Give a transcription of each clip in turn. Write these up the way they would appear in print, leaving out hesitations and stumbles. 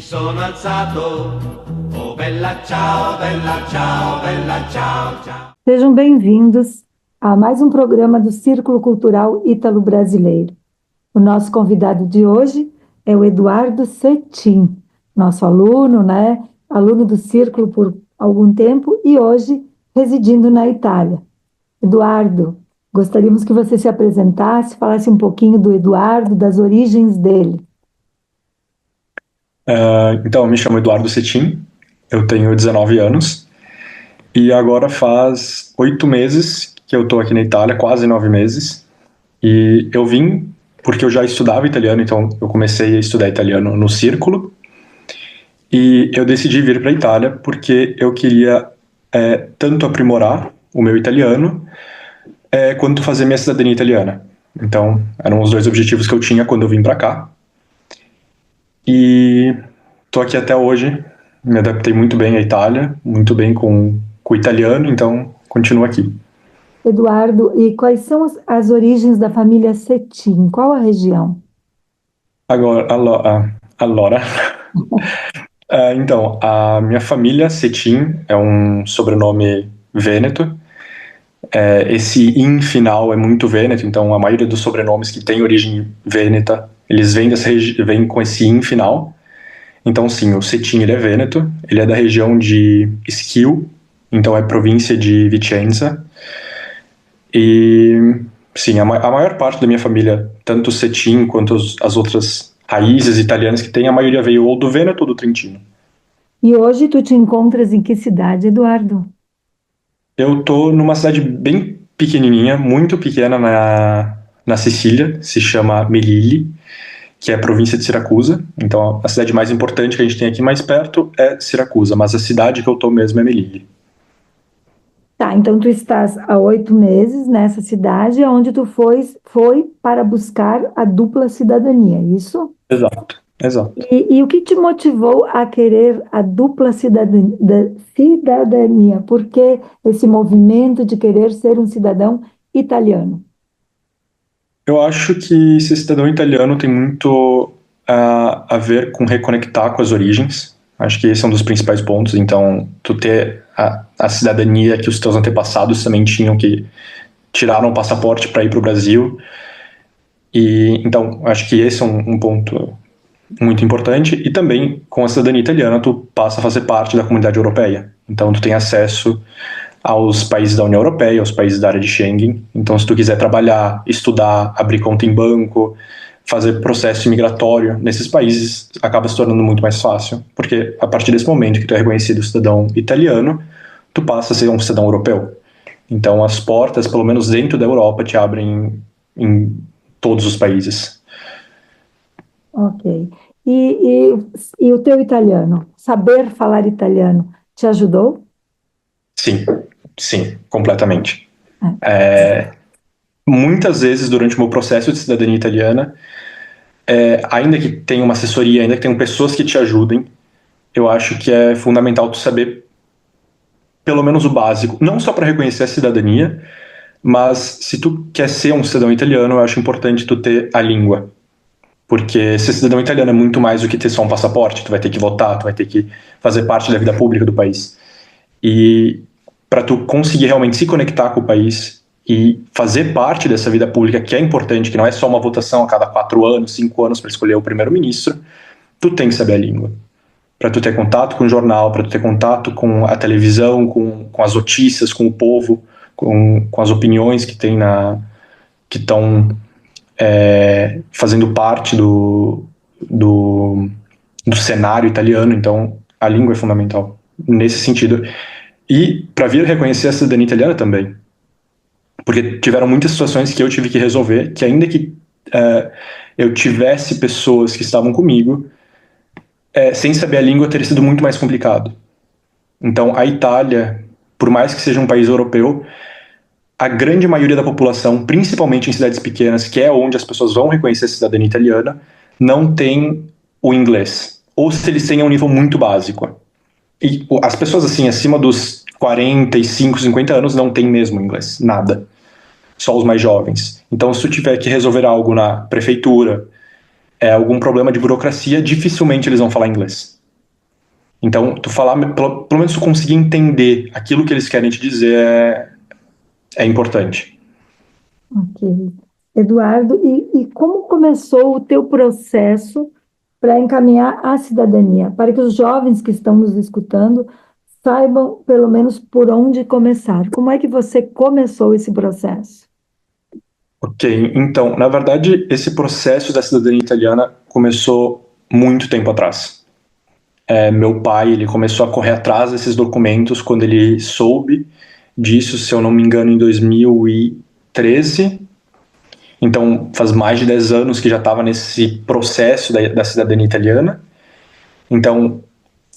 sono alzato, oh bella ciao, bella ciao, bella ciao, ciao. Sejam bem-vindos a mais um programa do Círculo Cultural Ítalo-Brasileiro. O nosso convidado de hoje é o Eduardo Cetim, nosso aluno, Aluno do Círculo por algum tempo e hoje residindo na Itália. Eduardo, gostaríamos que você se apresentasse, falasse um pouquinho do Eduardo, das origens dele. Então, eu me chamo Eduardo Cetim, eu tenho 19 anos e agora faz 8 meses que eu estou aqui na Itália, quase 9 meses. E eu vim porque eu já estudava italiano, então eu comecei a estudar italiano no Círculo. E eu decidi vir para a Itália porque eu queria tanto aprimorar o meu italiano quanto fazer minha cidadania italiana. Então, eram os dois objetivos que eu tinha quando eu vim para cá. E tô aqui até hoje, me adaptei muito bem à Itália, muito bem com o italiano, então continuo aqui. Eduardo, e quais são as origens da família Cetim? Qual a região? Allora, então, a minha família Cetim é um sobrenome vêneto. Esse in final é muito vêneto, então a maioria dos sobrenomes que tem origem vêneta, eles vêm com esse in final. Então sim, o Cetim ele é vêneto, ele é da região de Schio, então é província de Vicenza. E sim, a maior parte da minha família, tanto o Cetim quanto as outras raízes italianas que tem, a maioria veio ou do Vêneto ou do Trentino. E hoje tu te encontras em que cidade, Eduardo? Eu tô numa cidade bem pequenininha, muito pequena na Sicília, se chama Melilli, que é a província de Siracusa. Então a cidade mais importante que a gente tem aqui mais perto é Siracusa, mas a cidade que eu tô mesmo é Melilli. Tá, então tu estás há 8 meses nessa cidade, onde tu foi para buscar a dupla cidadania, isso? Exato, exato. E o que te motivou a querer a dupla cidadania? Por que esse movimento de querer ser um cidadão italiano? Eu acho que ser cidadão italiano tem muito a ver com reconectar com as origens. Acho que esse é um dos principais pontos. Então, tu ter a cidadania que os teus antepassados também tinham, que tiraram o passaporte para ir para o Brasil. E então, acho que esse é um ponto muito importante. E também, com a cidadania italiana, tu passa a fazer parte da comunidade europeia. Então, tu tem acesso aos países da União Europeia, aos países da área de Schengen. Então, se tu quiser trabalhar, estudar, abrir conta em banco, fazer processo imigratório nesses países, acaba se tornando muito mais fácil, porque a partir desse momento que tu é reconhecido cidadão italiano, tu passa a ser um cidadão europeu. Então, as portas, pelo menos dentro da Europa, te abrem em todos os países. Ok. E o teu italiano? Saber falar italiano te ajudou? Sim, completamente. Muitas vezes, durante o meu processo de cidadania italiana, ainda que tenha uma assessoria, ainda que tenham pessoas que te ajudem, eu acho que é fundamental tu saber pelo menos o básico, não só para reconhecer a cidadania, mas se tu quer ser um cidadão italiano, eu acho importante tu ter a língua. Porque ser cidadão italiano é muito mais do que ter só um passaporte, tu vai ter que votar, tu vai ter que fazer parte da vida pública do país. E para tu conseguir realmente se conectar com o país e fazer parte dessa vida pública, que é importante, que não é só uma votação a cada 4 anos, 5 anos para escolher o primeiro-ministro, tu tem que saber a língua. Para tu ter contato com o jornal, para tu ter contato com a televisão, com as notícias, com o povo, com as opiniões que tem que estão fazendo parte do cenário italiano. Então a língua é fundamental nesse sentido. E para vir reconhecer a cidadania italiana também, porque tiveram muitas situações que eu tive que resolver, que ainda que eu tivesse pessoas que estavam comigo, sem saber a língua teria sido muito mais complicado. Então a Itália, por mais que seja um país europeu, a grande maioria da população, principalmente em cidades pequenas, que é onde as pessoas vão reconhecer a cidadania italiana, não tem o inglês. Ou se eles têm, é um nível muito básico. E as pessoas assim, acima dos 45, 50 anos, não têm mesmo inglês, nada. Só os mais jovens. Então, se tu tiver que resolver algo na prefeitura, algum problema de burocracia, dificilmente eles vão falar inglês. Então, tu falar, pelo menos tu conseguir entender aquilo que eles querem te dizer é importante. Ok. Eduardo, e como começou o teu processo para encaminhar a cidadania? Para que os jovens que estão nos escutando saibam, pelo menos, por onde começar. Como é que você começou esse processo? Ok, então, na verdade, esse processo da cidadania italiana começou muito tempo atrás. Meu pai, ele começou a correr atrás desses documentos quando ele soube disso, se eu não me engano, em 2013. Então, faz mais de 10 anos que já estava nesse processo da cidadania italiana. Então,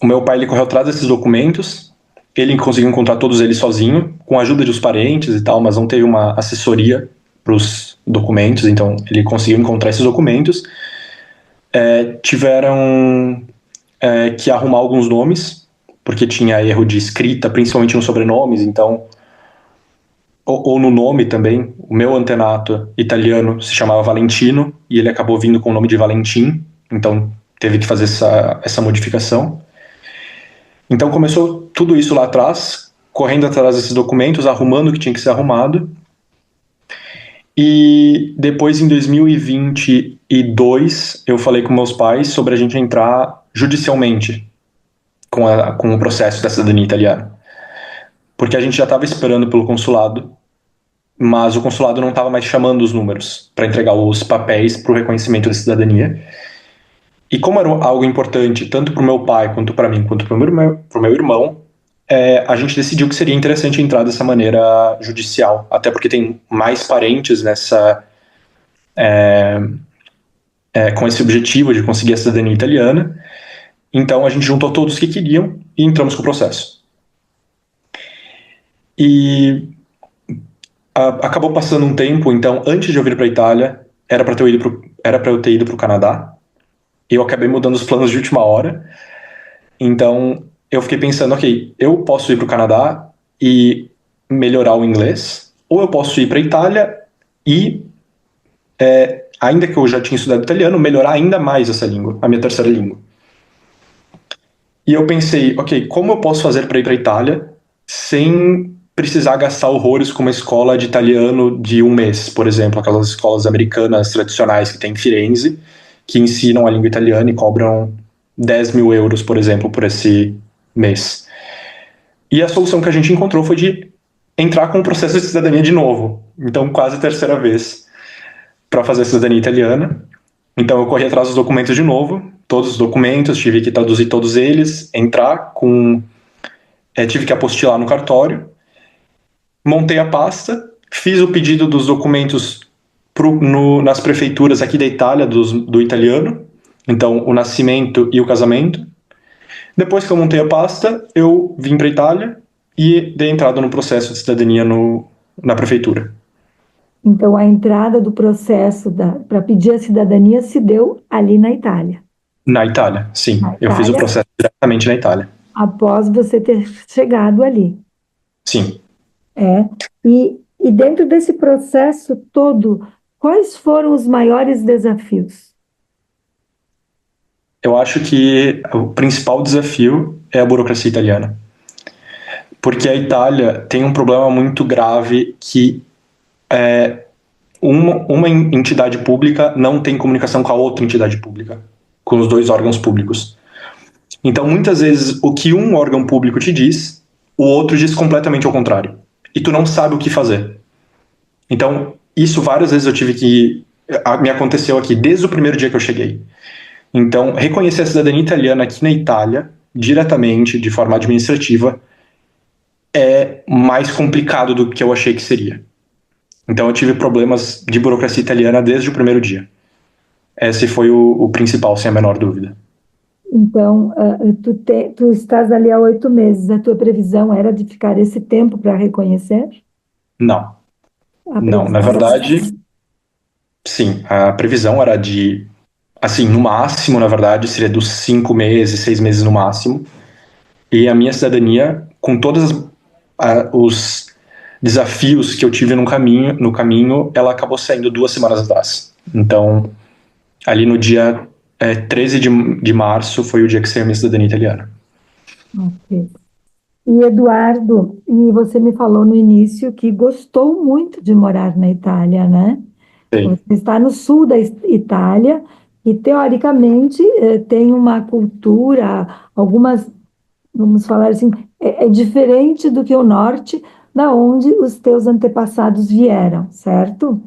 o meu pai, ele correu atrás desses documentos, ele conseguiu encontrar todos eles sozinho, com a ajuda dos parentes e tal, mas não teve uma assessoria para os documentos, então ele conseguiu encontrar esses documentos. Tiveram que arrumar alguns nomes, porque tinha erro de escrita, principalmente nos sobrenomes, então, ou no nome também. O meu antenato italiano se chamava Valentino, e ele acabou vindo com o nome de Valentim, então teve que fazer essa modificação. Então começou tudo isso lá atrás, correndo atrás desses documentos, arrumando o que tinha que ser arrumado. E depois, em 2022, eu falei com meus pais sobre a gente entrar judicialmente com o processo da cidadania italiana. Porque a gente já estava esperando pelo consulado, mas o consulado não estava mais chamando os números para entregar os papéis para o reconhecimento da cidadania. E como era algo importante, tanto para o meu pai, quanto para mim, quanto para o meu irmão, a gente decidiu que seria interessante entrar dessa maneira judicial, até porque tem mais parentes com esse objetivo de conseguir a cidadania italiana. Então a gente juntou todos que queriam e entramos com o processo. E acabou passando um tempo, então antes de eu vir para a Itália, era para eu ter ido para o Canadá. Eu acabei mudando os planos de última hora. Então eu fiquei pensando, ok, eu posso ir para o Canadá e melhorar o inglês, ou eu posso ir para a Itália e, ainda que eu já tinha estudado italiano, melhorar ainda mais essa língua, a minha terceira língua. E eu pensei, ok, como eu posso fazer para ir para a Itália sem precisar gastar horrores com uma escola de italiano de um mês, por exemplo, aquelas escolas americanas tradicionais que tem em Firenze, que ensinam a língua italiana e cobram 10 mil euros, por exemplo, por esse mês. E a solução que a gente encontrou foi de entrar com o processo de cidadania de novo, então quase a terceira vez, para fazer a cidadania italiana. Então eu corri atrás dos documentos de novo, todos os documentos, tive que traduzir todos eles, tive que apostilar no cartório, montei a pasta, fiz o pedido dos documentos nas prefeituras aqui da Itália, do italiano, então o nascimento e o casamento. Depois que eu montei a pasta, eu vim para a Itália e dei entrada no processo de cidadania na prefeitura. Então, a entrada do processo para pedir a cidadania se deu ali na Itália. Na Itália, sim. Na Eu fiz o Itália, processo diretamente na Itália. após você ter chegado ali. Sim. E dentro desse processo todo, quais foram os maiores desafios? Eu acho que o principal desafio é a burocracia italiana. Porque a Itália tem um problema muito grave que uma entidade pública não tem comunicação com a outra entidade pública, com os dois órgãos públicos. Então, muitas vezes, o que um órgão público te diz, o outro diz completamente ao contrário. E tu não sabe o que fazer. Então, isso várias vezes me aconteceu aqui, desde o primeiro dia que eu cheguei. Então, reconhecer a cidadania italiana aqui na Itália, diretamente, de forma administrativa, é mais complicado do que eu achei que seria. Então, eu tive problemas de burocracia italiana desde o primeiro dia. Esse foi o principal, sem a menor dúvida. Então, tu estás ali há 8 meses. A tua previsão era de ficar esse tempo para reconhecer? Não. Não, na verdade, sim. A previsão era de, assim, no máximo, na verdade, seria dos 5 meses, 6 meses no máximo. E a minha cidadania, com todos os desafios que eu tive no caminho, ela acabou saindo 2 semanas atrás. Então, ali no dia 13 de março foi o dia que saiu a minha cidadania italiana. Ok. E Eduardo, e você me falou no início que gostou muito de morar na Itália, né? Sim. Você está no sul da Itália e, teoricamente, tem uma cultura, algumas, vamos falar assim, é diferente do que o norte, da onde os teus antepassados vieram, certo?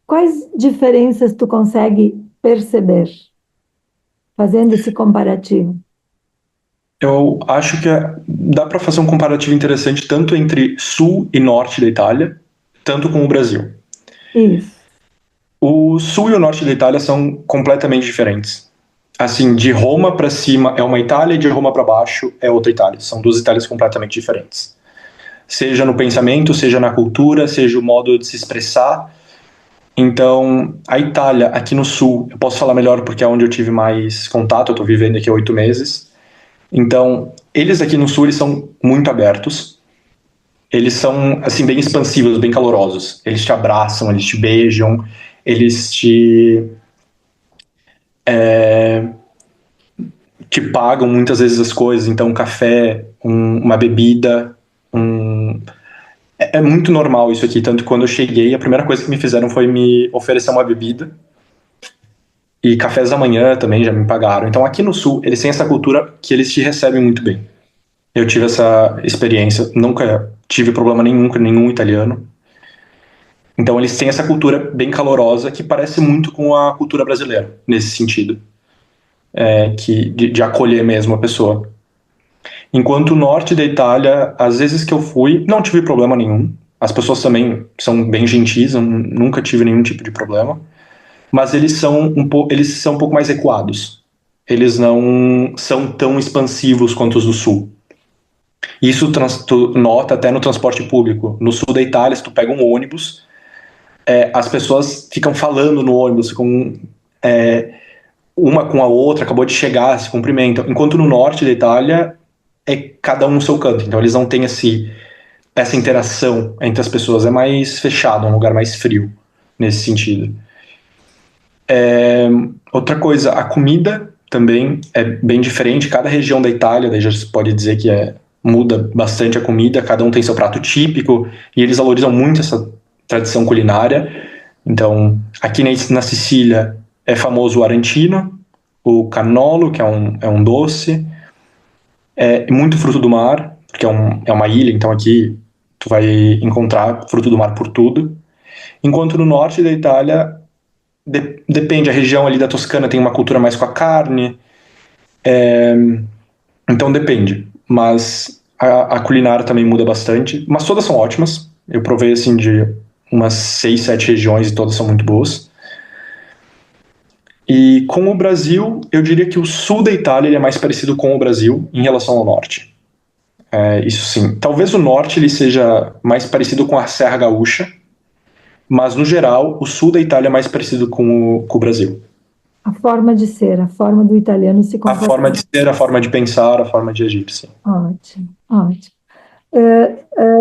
Quais diferenças tu consegue perceber fazendo esse comparativo? Eu acho que dá para fazer um comparativo interessante tanto entre sul e norte da Itália, tanto com o Brasil. Isso. O sul e o norte da Itália são completamente diferentes. Assim, de Roma para cima é uma Itália e de Roma para baixo é outra Itália. São duas Itálias completamente diferentes. Seja no pensamento, seja na cultura, seja o modo de se expressar. Então, a Itália, aqui no sul, eu posso falar melhor porque é onde eu tive mais contato, eu estou vivendo aqui há 8 meses. Então, eles aqui no sul, eles são muito abertos. Eles são, assim, bem expansivos, bem calorosos. Eles te abraçam, eles te beijam, eles te pagam muitas vezes as coisas. Então, um café, uma bebida, é muito normal isso aqui. Tanto que quando eu cheguei, a primeira coisa que me fizeram foi me oferecer uma bebida. E cafés da manhã também já me pagaram. Então, aqui no sul, eles têm essa cultura que eles te recebem muito bem. Eu tive essa experiência, nunca tive problema nenhum com nenhum italiano. Então eles têm essa cultura bem calorosa que parece muito com a cultura brasileira, nesse sentido, de acolher mesmo a pessoa. Enquanto o norte da Itália, às vezes que eu fui, não tive problema nenhum. As pessoas também são bem gentis, eu nunca tive nenhum tipo de problema. Mas eles são um pouco mais recuados. Eles não são tão expansivos quanto os do sul. Isso tu nota até no transporte público. No sul da Itália, se tu pega um ônibus, as pessoas ficam falando no ônibus, ficam uma com a outra, acabou de chegar, se cumprimentam. Enquanto no norte da Itália, é cada um no seu canto. Então eles não têm essa interação entre as pessoas. É mais fechado, é um lugar mais frio, nesse sentido. Outra coisa, a comida também é bem diferente. Cada região da Itália, daí já se pode dizer que muda bastante a comida, cada um tem seu prato típico, e eles valorizam muito essa tradição culinária. Então, aqui na Sicília é famoso o arantino, o cannolo, que é um doce, muito fruto do mar, porque é uma ilha, então aqui tu vai encontrar fruto do mar por tudo. Enquanto no norte da Itália, depende, a região ali da Toscana tem uma cultura mais com a carne, então depende. Mas a culinária também muda bastante, mas todas são ótimas. Eu provei assim de umas 6, 7 regiões e todas são muito boas. E com o Brasil, eu diria que o sul da Itália ele é mais parecido com o Brasil em relação ao norte. Isso sim. Talvez o norte ele seja mais parecido com a Serra Gaúcha, mas no geral, o sul da Itália é mais parecido com o Brasil. A forma de ser, a forma do italiano se A comportar. forma de ser, a forma de pensar, a forma de agir, sim. Ótimo, ótimo.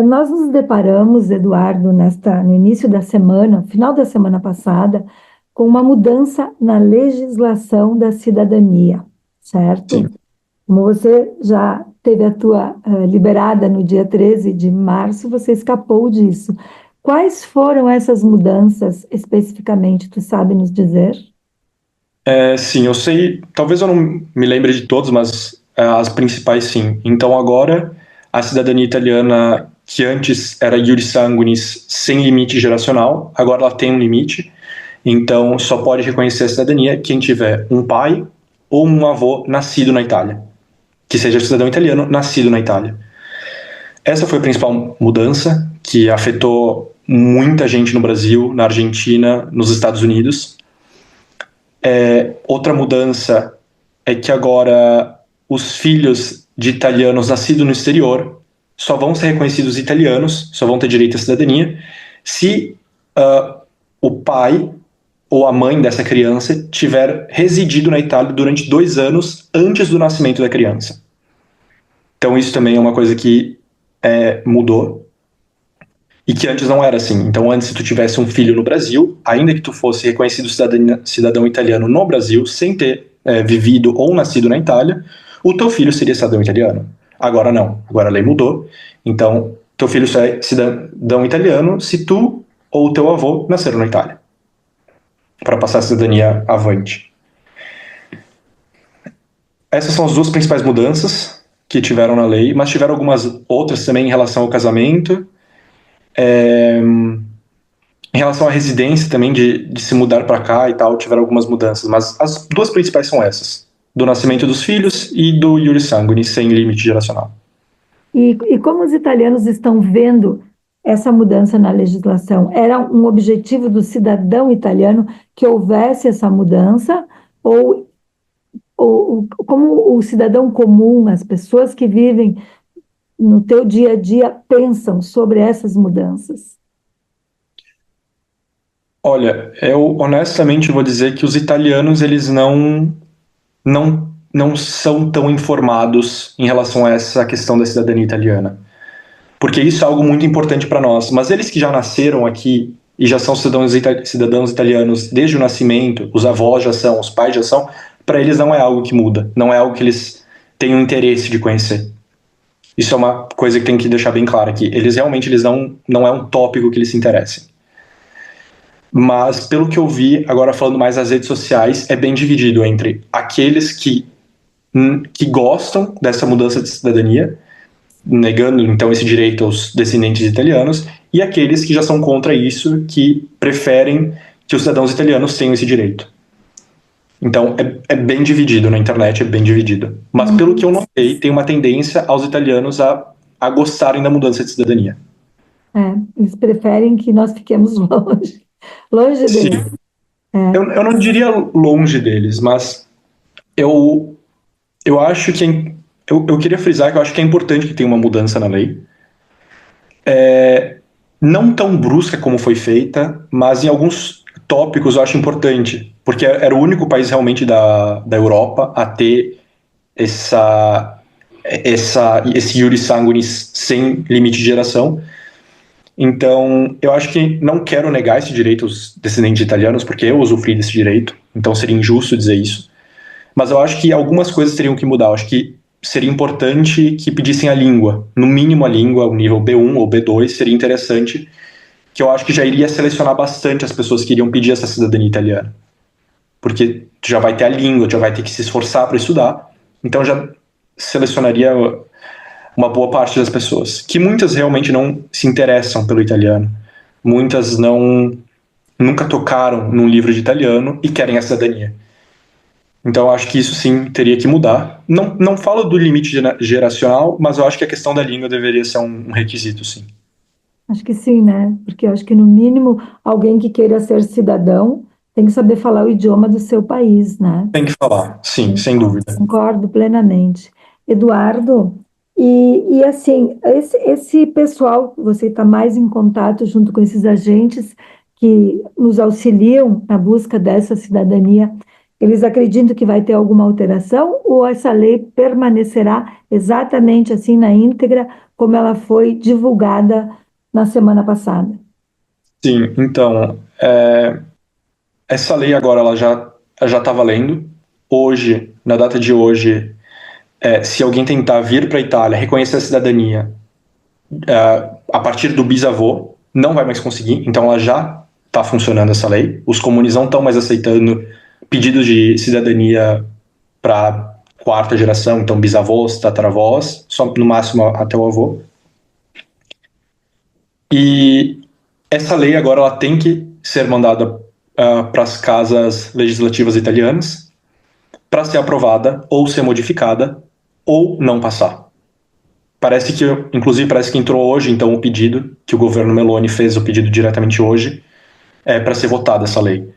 Nós nos deparamos, Eduardo, no início da semana, final da semana passada, com uma mudança na legislação da cidadania, certo? Sim. Como você já teve a tua liberada no dia 13 de março, você escapou disso. Quais foram essas mudanças especificamente? Tu sabe nos dizer? Sim, eu sei, talvez eu não me lembre de todos, mas as principais sim. Então agora, a cidadania italiana, que antes era iuris sanguinis sem limite geracional, agora ela tem um limite. Então só pode reconhecer a cidadania quem tiver um pai ou um avô nascido na Itália, que seja cidadão italiano nascido na Itália. Essa foi a principal mudança que afetou muita gente no Brasil, na Argentina, nos Estados Unidos. Outra mudança é que agora os filhos de italianos nascidos no exterior só vão ser reconhecidos italianos, só vão ter direito à cidadania, se o pai ou a mãe dessa criança tiver residido na Itália durante 2 anos antes do nascimento da criança. Então isso também é uma coisa que mudou e que antes não era assim. Então antes, se tu tivesse um filho no Brasil, ainda que tu fosse reconhecido cidadão italiano no Brasil, sem ter vivido ou nascido na Itália, o teu filho seria cidadão italiano. Agora não, agora a lei mudou. Então, teu filho só é cidadão italiano se tu ou teu avô nasceram na Itália, para passar a cidadania avante. Essas são as duas principais mudanças que tiveram na lei, mas tiveram algumas outras também em relação ao casamento, em relação à residência também, de se mudar para cá e tal, tiveram algumas mudanças, mas as duas principais são essas, do nascimento dos filhos e do iuris sanguinis, sem limite geracional. E como os italianos estão vendo essa mudança na legislação? Era um objetivo do cidadão italiano que houvesse essa mudança? Ou como o cidadão comum, as pessoas que vivem no teu dia a dia pensam sobre essas mudanças? Olha, eu honestamente vou dizer que os italianos, eles não são tão informados em relação a essa questão da cidadania italiana. Porque isso é algo muito importante para nós. Mas eles que já nasceram aqui e já são cidadãos italianos desde o nascimento, os avós já são, os pais já são, para eles não é algo que muda, não é algo que eles tenham interesse de conhecer. Isso é uma coisa que tem que deixar bem claro aqui. Eles realmente não é um tópico que eles se interessem. Mas, pelo que eu vi, agora falando mais das redes sociais, é bem dividido entre aqueles que gostam dessa mudança de cidadania, negando então esse direito aos descendentes italianos, e aqueles que já são contra isso, que preferem que os cidadãos italianos tenham esse direito. Então é bem dividido na internet, é bem dividido. Mas pelo que eu notei, tem uma tendência aos italianos a gostarem da mudança de cidadania. Eles preferem que nós fiquemos longe Sim. deles. Eu não diria longe deles, mas eu acho que eu queria frisar que eu acho que é importante que tenha uma mudança na lei. Não tão brusca como foi feita, mas em alguns tópicos eu acho importante, porque era o único país realmente da Europa a ter esse iuris sanguinis sem limite de geração. Então, eu acho que não quero negar esse direito aos descendentes italianos, porque eu usufruí desse direito, então seria injusto dizer isso. Mas eu acho que algumas coisas teriam que mudar. Eu acho que seria importante que pedissem a língua, no mínimo a língua, o nível B1 ou B2, seria interessante, que eu acho que já iria selecionar bastante as pessoas que iriam pedir essa cidadania italiana. Porque tu já vai ter a língua, tu já vai ter que se esforçar para estudar, então já selecionaria uma boa parte das pessoas, que muitas realmente não se interessam pelo italiano, muitas nunca tocaram num livro de italiano e querem a cidadania. Então eu acho que isso sim teria que mudar. Não falo do limite geracional, mas eu acho que a questão da língua deveria ser um requisito, sim. Acho que sim, né? Porque eu acho que, no mínimo, alguém que queira ser cidadão tem que saber falar o idioma do seu país, né? Tem que falar, sim, sem dúvida. Concordo plenamente. Eduardo, e assim, esse pessoal, você está mais em contato junto com esses agentes que nos auxiliam na busca dessa cidadania, eles acreditam que vai ter alguma alteração ou essa lei permanecerá exatamente assim na íntegra como ela foi divulgada na semana passada? Sim, então, essa lei agora ela já está valendo. Hoje, na data de hoje, se alguém tentar vir para a Itália, reconhecer a cidadania a partir do bisavô, não vai mais conseguir. Então ela já está funcionando essa lei. Os comunes não estão mais aceitando pedidos de cidadania para quarta geração, então bisavós, tataravós, só no máximo até o avô. E essa lei agora ela tem que ser mandada para as casas legislativas italianas para ser aprovada ou ser modificada ou não passar. Inclusive parece que entrou hoje então o pedido, que o governo Meloni fez o pedido diretamente hoje, para ser votada essa lei.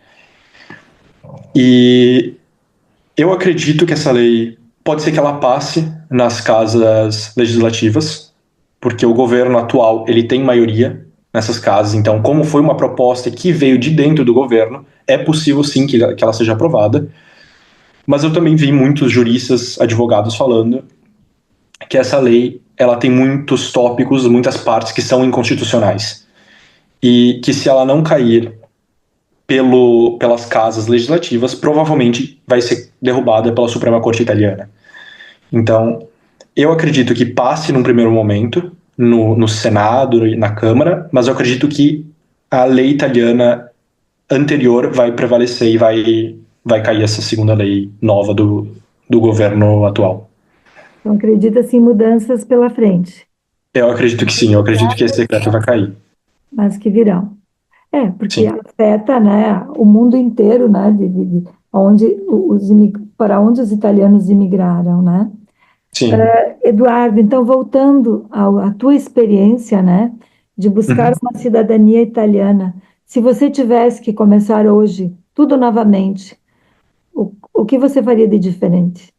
E eu acredito que essa lei pode ser que ela passe nas casas legislativas, porque o governo atual ele tem maioria nessas casas, então como foi uma proposta que veio de dentro do governo, é possível sim que ela seja aprovada. Mas eu também vi muitos juristas, advogados falando que essa lei ela tem muitos tópicos, muitas partes que são inconstitucionais. E que se ela não cair pelas casas legislativas, provavelmente vai ser derrubada pela Suprema Corte Italiana. Então, Eu acredito que passe num primeiro momento no Senado e na Câmara, mas eu acredito que a lei italiana anterior vai prevalecer e vai cair essa segunda lei nova do governo atual. Então, acredita-se em mudanças pela frente, Eu acredito que sim, eu acredito que esse decreto vai cair. mas que virão. Porque Sim. afeta, né, o mundo inteiro, né, para onde os italianos imigraram, né? Sim. Eduardo, então, voltando à tua experiência, né, de buscar Uhum. uma cidadania italiana, se você tivesse que começar hoje tudo novamente, o que você faria de diferente?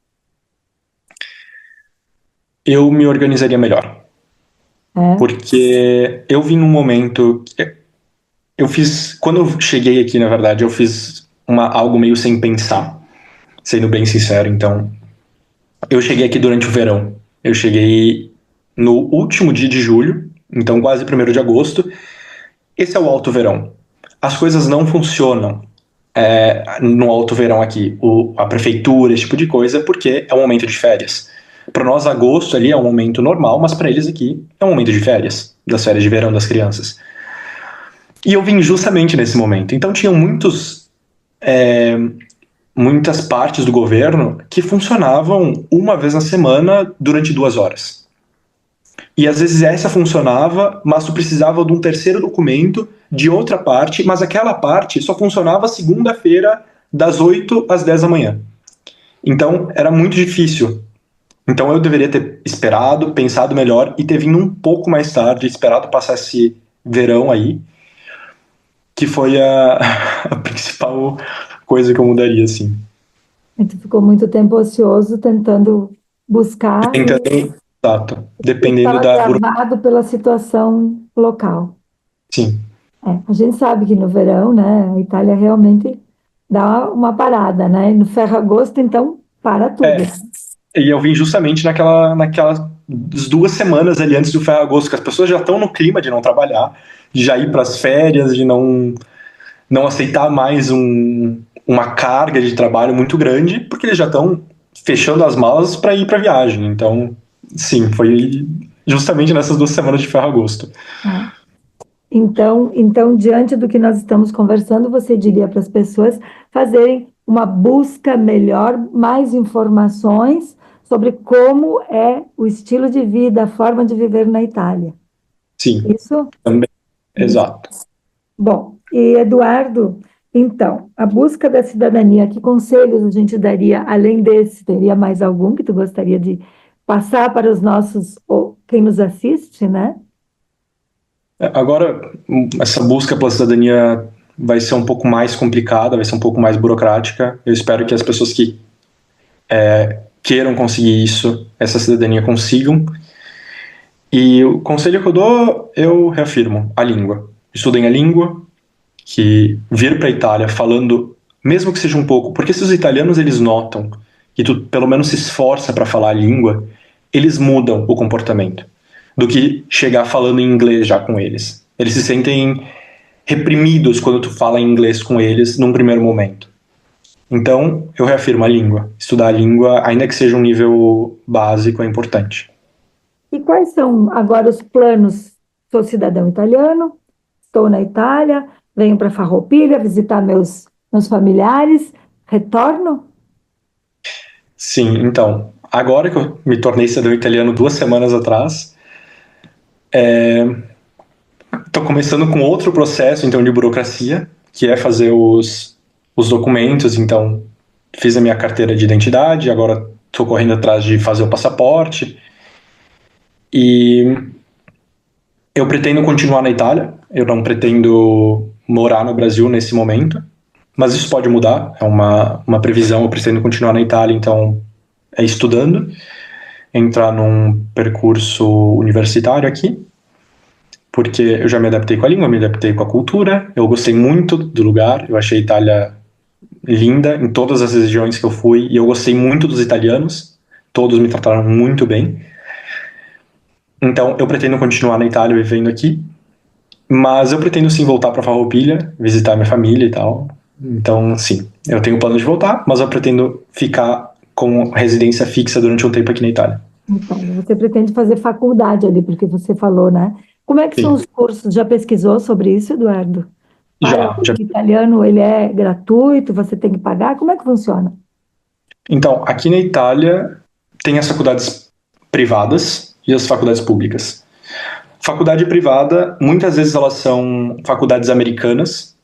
Eu me organizaria melhor, É? porque eu vim num momento quando eu cheguei aqui, na verdade, eu fiz algo meio sem pensar, sendo bem sincero. Então, eu cheguei aqui durante o verão. Eu cheguei no último dia de julho, então quase 1º de agosto. Esse é o alto verão. As coisas não funcionam no alto verão aqui, a prefeitura, esse tipo de coisa, porque é um momento de férias. Para nós, agosto ali é um momento normal, mas para eles aqui é um momento de férias, das férias de verão das crianças. E eu vim justamente nesse momento. Então tinham muitas partes do governo que funcionavam uma vez na semana durante 2 horas. E às vezes essa funcionava, mas tu precisava de um terceiro documento de outra parte, mas aquela parte só funcionava segunda-feira, das 8 às 10 da manhã. Então era muito difícil. Então eu deveria ter esperado, pensado melhor e ter vindo um pouco mais tarde, esperado passar esse verão aí, que foi a principal coisa que eu mudaria, assim. E tu ficou muito tempo ocioso tentando buscar Tentando, exato, e dependendo estava da travado pela situação local. sim. A gente sabe que no verão, né, a Itália realmente dá uma parada, né? No ferragosto, então, para tudo. E eu vim justamente naquelas 2 semanas ali antes do Ferragosto, que as pessoas já estão no clima de não trabalhar, de já ir para as férias, de não aceitar mais uma carga de trabalho muito grande, porque eles já estão fechando as malas para ir para viagem. Então, sim, foi justamente nessas 2 semanas de Ferragosto. Né? Então, diante do que nós estamos conversando, você diria para as pessoas fazerem uma busca melhor, mais informações sobre como é o estilo de vida, a forma de viver na Itália. Sim, Isso? também, Isso. exato. Bom, e Eduardo, então, a busca da cidadania, que conselhos a gente daria além desse? Teria mais algum que tu gostaria de passar para os nossos, ou quem nos assiste, né? Agora, essa busca pela cidadania vai ser um pouco mais complicada, vai ser um pouco mais burocrática. Eu espero que as pessoas que queiram conseguir isso, essa cidadania consigam. E o conselho que eu dou, eu reafirmo, a língua. Estudem a língua, que vir para a Itália falando, mesmo que seja um pouco, porque se os italianos eles notam que tu pelo menos se esforça para falar a língua, eles mudam o comportamento do que chegar falando em inglês já com eles. Eles se sentem reprimidos quando tu fala em inglês com eles num primeiro momento. Então, eu reafirmo a língua. Estudar a língua, ainda que seja um nível básico, é importante. E quais são agora os planos? Sou cidadão italiano, estou na Itália, venho para Farroupilha visitar meus familiares, retorno? Sim, então, agora que eu me tornei cidadão italiano 2 semanas atrás, estou começando com outro processo, então, de burocracia, que é fazer os documentos. Então, fiz a minha carteira de identidade, agora estou correndo atrás de fazer o passaporte. E eu pretendo continuar na Itália, eu não pretendo morar no Brasil nesse momento, mas isso pode mudar, é uma previsão. Eu pretendo continuar na Itália, então, estudando, entrar num percurso universitário aqui, porque eu já me adaptei com a língua, me adaptei com a cultura, eu gostei muito do lugar, eu achei a Itália linda em todas as regiões que eu fui, e eu gostei muito dos italianos, todos me trataram muito bem. Então eu pretendo continuar na Itália vivendo aqui, mas eu pretendo sim voltar para Farroupilha, visitar minha família e tal. Então, sim, eu tenho plano de voltar, mas eu pretendo ficar com residência fixa durante um tempo aqui na Itália. Então, você pretende fazer faculdade ali, porque você falou, né? Como é que são Sim, os cursos? Já pesquisou sobre isso, Eduardo? Para já. o italiano, ele é gratuito? Você tem que pagar? Como é que funciona? Então, aqui na Itália tem as faculdades privadas e as faculdades públicas. Faculdade privada, muitas vezes elas são faculdades americanas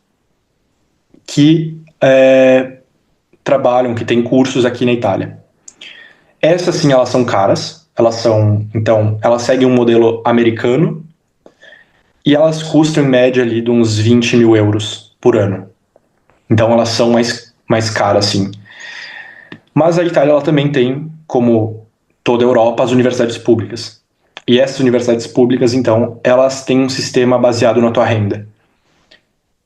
que trabalham, que têm cursos aqui na Itália. Essas sim, elas são caras. Então, elas seguem um modelo americano e elas custam em média ali de uns 20 mil euros por ano. Então, elas são mais caras, sim. Mas a Itália ela também tem, como toda a Europa, as universidades públicas. E essas universidades públicas, então, elas têm um sistema baseado na tua renda.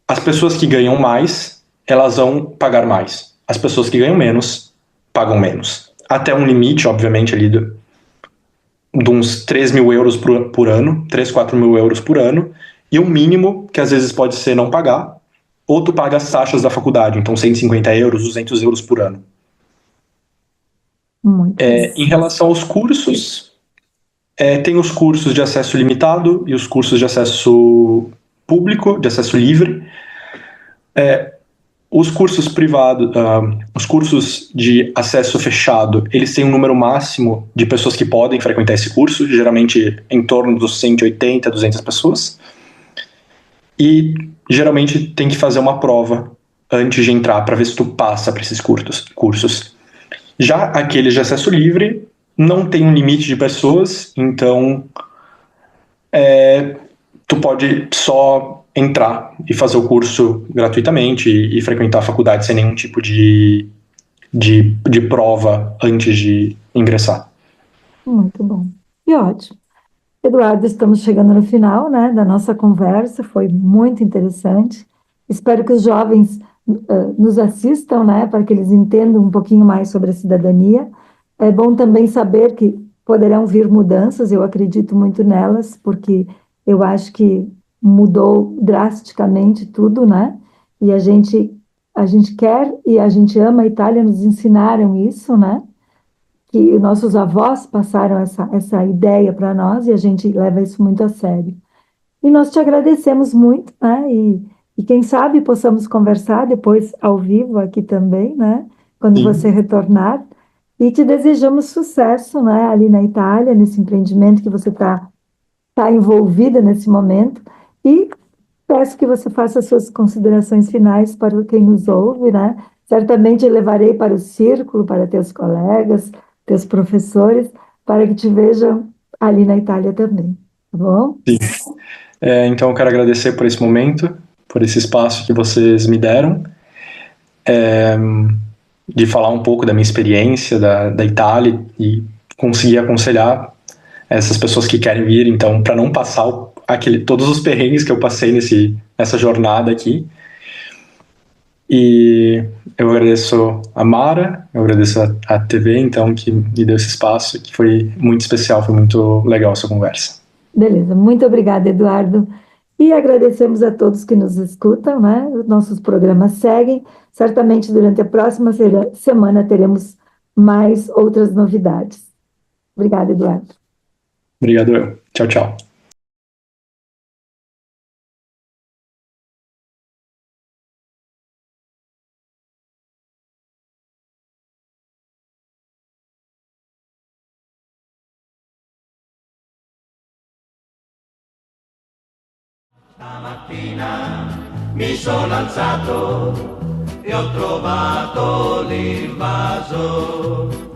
As pessoas que ganham mais, elas vão pagar mais. As pessoas que ganham menos, pagam menos. Até um limite, obviamente, ali de uns 3 mil euros por ano, 3, 4 mil euros por ano, e um mínimo, que às vezes pode ser não pagar, ou tu paga as taxas da faculdade, então 150 euros, 200 euros por ano. Muito bem. Em relação aos cursos, tem os cursos de acesso limitado e os cursos de acesso público, de acesso livre. Os cursos privados, os cursos de acesso fechado, eles têm um número máximo de pessoas que podem frequentar esse curso, geralmente em torno dos 180, 200 pessoas. E geralmente tem que fazer uma prova antes de entrar para ver se tu passa para esses cursos. Já aqueles de acesso livre não tem um limite de pessoas, então tu pode só entrar e fazer o curso gratuitamente e frequentar a faculdade sem nenhum tipo de prova antes de ingressar. Muito bom. E ótimo. Eduardo, estamos chegando no final, né, da nossa conversa, foi muito interessante. Espero que os jovens nos assistam, né, para que eles entendam um pouquinho mais sobre a cidadania. É bom também saber que poderão vir mudanças, eu acredito muito nelas, porque eu acho que mudou drasticamente tudo, né? E a gente quer e a gente ama a Itália, nos ensinaram isso, né? Que nossos avós passaram essa ideia para nós e a gente leva isso muito a sério. E nós te agradecemos muito, né? E quem sabe possamos conversar depois ao vivo aqui também, né? Quando você Sim, retornar. E te desejamos sucesso, né? Ali na Itália, nesse empreendimento que você tá envolvida nesse momento. E peço que você faça as suas considerações finais para quem nos ouve, né? Certamente eu levarei para o círculo, para teus colegas, teus professores, para que te vejam ali na Itália também, tá bom? sim. Então eu quero agradecer por esse momento, por esse espaço que vocês me deram, de falar um pouco da minha experiência da Itália e conseguir aconselhar essas pessoas que querem vir, então, para não passar todos os perrengues que eu passei nessa jornada aqui. E eu agradeço a Mara, eu agradeço a TV, então, que me deu esse espaço, que foi muito especial, foi muito legal essa conversa. Beleza, muito obrigada, Eduardo. E agradecemos a todos que nos escutam, né? Os nossos programas seguem. Certamente durante a próxima semana teremos mais outras novidades. Obrigada, Eduardo. Obrigado eu. Tchau, tchau. Stamattina mi sono alzato e ho trovato l'invaso